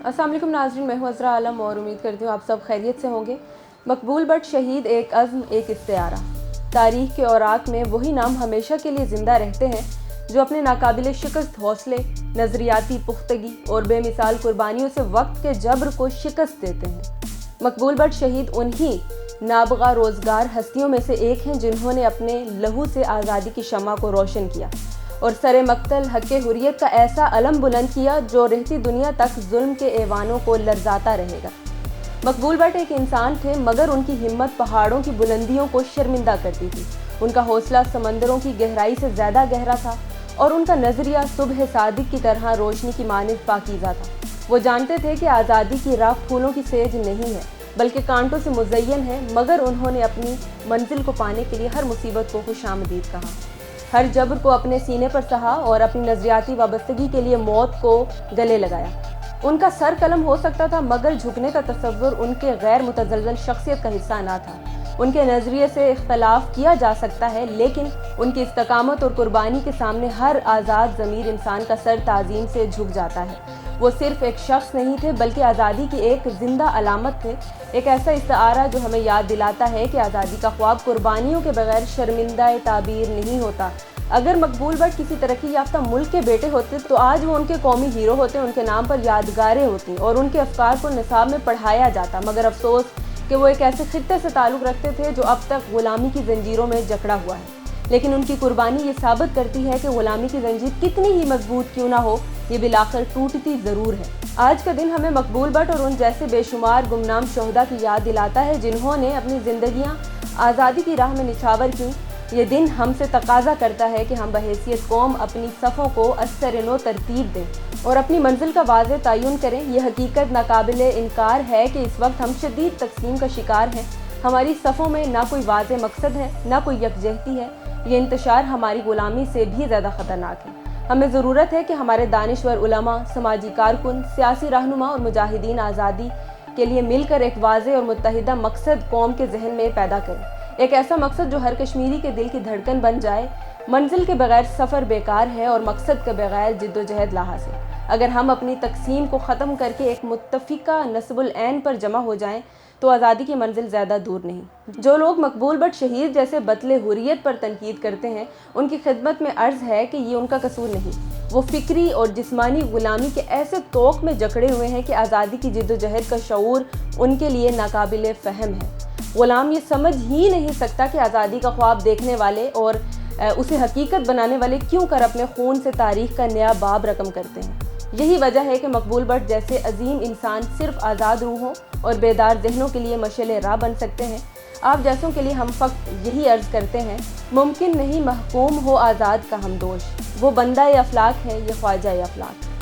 अस्सलाम वालेकुम नाज़रीन, मैं हूँ अज़रा आलम और उम्मीद करती हूँ आप सब खैरियत से होंगे। मकबूल बट शहीद, एक अज़्म, एक इस्तिआरा। तारीख़ के औराक में वही नाम हमेशा के लिए ज़िंदा रहते हैं जो अपने नाकाबिले शिकस्त हौसले, नज़रियाती पुख्तगी और बेमिसाल कुर्बानियों से वक्त के जबर को शिकस्त देते हैं। मकबूल बट शहीद उन्हीं नाबगा रोज़गार हस्तियों में से एक हैं जिन्होंने अपने लहू से आज़ादी की शम्मा को रोशन किया और सरे मक्तल हक़ हुर्रियत का ऐसा अलम बुलंद किया जो रहती दुनिया तक जुल्म के ऐवानों को लर्ज़ाता रहेगा। मकबूल बट एक इंसान थे, मगर उनकी हिम्मत पहाड़ों की बुलंदियों को शर्मिंदा करती थी। उनका हौसला समंदरों की गहराई से ज़्यादा गहरा था और उनका नज़रिया सुबह सादिक की तरह रोशनी की मानिंद पाकीज़ा था। वो जानते थे कि आज़ादी की राह फूलों की सेज नहीं है बल्कि कांटों से मुज़य्यन है, मगर उन्होंने अपनी मंजिल को पाने के लिए हर मुसीबत को खुशामदीद कहा, हर जबर को अपने सीने पर सहा और अपनी नज़रियाती वाबस्तगी के लिए मौत को गले लगाया। उनका सर कलम हो सकता था, मगर झुकने का तसव्वुर उनके गैर मुतज़लज़ल शख्सियत का हिस्सा ना था। उनके नज़रिए से इख्तलाफ किया जा सकता है, लेकिन उनकी इस्तकामत और कुर्बानी के सामने हर आज़ाद ज़मीर इंसान का सर ताज़ीम से झुक जाता है। वो सिर्फ एक शख्स नहीं थे बल्कि आज़ादी की एक ज़िंदा अलामत थे, एक ऐसा इस्तिआरा जो हमें याद दिलाता है कि आज़ादी का ख्वाब कुर्बानियों के बगैर शर्मिंदा ताबीर नहीं होता। अगर मकबूल बट किसी तरक्की याफ्ता मुल्क के बेटे होते तो आज वो उनके कौमी हीरो होते, उनके नाम पर यादगारें होती और उनके अफकार को निसाब में पढ़ाया जाता। मगर अफसोस कि वो एक ऐसे खित्ते से ताल्लुक़ रखते थे जो अब तक ग़ुलामी की जंजीरों में जकड़ा हुआ है। लेकिन उनकी कुर्बानी ये साबित करती है कि ग़ुलामी की जंजीर कितनी ही मजबूत क्यों ना हो, ये बिलाखिर टूटती ज़रूर है। आज का दिन हमें मकबूल बट और उन जैसे बेशुमार गुमनाम शोहदा की याद दिलाता है जिन्होंने अपनी ज़िंदगियाँ आज़ादी की राह में निछावर की। ये दिन हमसे तकाजा करता है कि हम बहैसियत कौम अपनी सफ़ों को असर-ए-नो तरतीब दें और अपनी मंजिल का वाज़ेह तयन करें। यह हकीकत नाकाबिले इनकार है कि इस वक्त हम शदीद तक़सीम का शिकार हैं। हमारी सफ़ों में ना कोई वाज़ेह मकसद है, ना कोई यकजहती है। ये इंतशार हमारी ग़ुलामी से भी ज़्यादा ख़तरनाक है। हमें ज़रूरत है कि हमारे दानिश्वर उलमा, समाजी कारकुन, सियासी रहनुमा और मुजाहिदीन आज़ादी के लिए मिलकर एक वाज़ेह और मुत्तहिदा मकसद कौम के जहन में पैदा करें। एक ऐसा मकसद जो हर कश्मीरी के दिल की धड़कन बन जाए। मंजिल के बगैर सफ़र बेकार है और मकसद के बगैर जिद्दोजहद लाहासिल। अगर हम अपनी तकसीम को ख़त्म करके एक मुत्तफ़िका नस्बुल ऐन पर जमा हो जाएं तो आज़ादी की मंजिल ज़्यादा दूर नहीं। जो लोग मकबूल बट शहीद जैसे बतले हुर्रियत पर तनकीद करते हैं, उनकी खिदमत में अर्ज़ है कि ये उनका कसूर नहीं। वो फ़िक्री और जिस्मानी ग़ुलामी के ऐसे तोक़ में जकड़े हुए हैं कि आज़ादी की जिद्दोजहद का शऊर उनके लिए नाकाबिले फ़हम है। ग़ुलाम ये समझ ही नहीं सकता कि आज़ादी का ख्वाब देखने वाले और उसे हकीकत बनाने वाले क्यों कर अपने खून से तारीख़ का नया बाब रकम करते हैं। यही वजह है कि मकबूल बट जैसे अजीम इंसान सिर्फ आज़ाद रूहों और बेदार जहनों के लिए मशअल राह बन सकते हैं। आप जैसों के लिए हम फ़क्त यही अर्ज़ करते हैं, मुमकिन नहीं महकूम हो आज़ाद का हमदोश। वो बंदा अफलाक है, ये ख्वाजा अफलाक।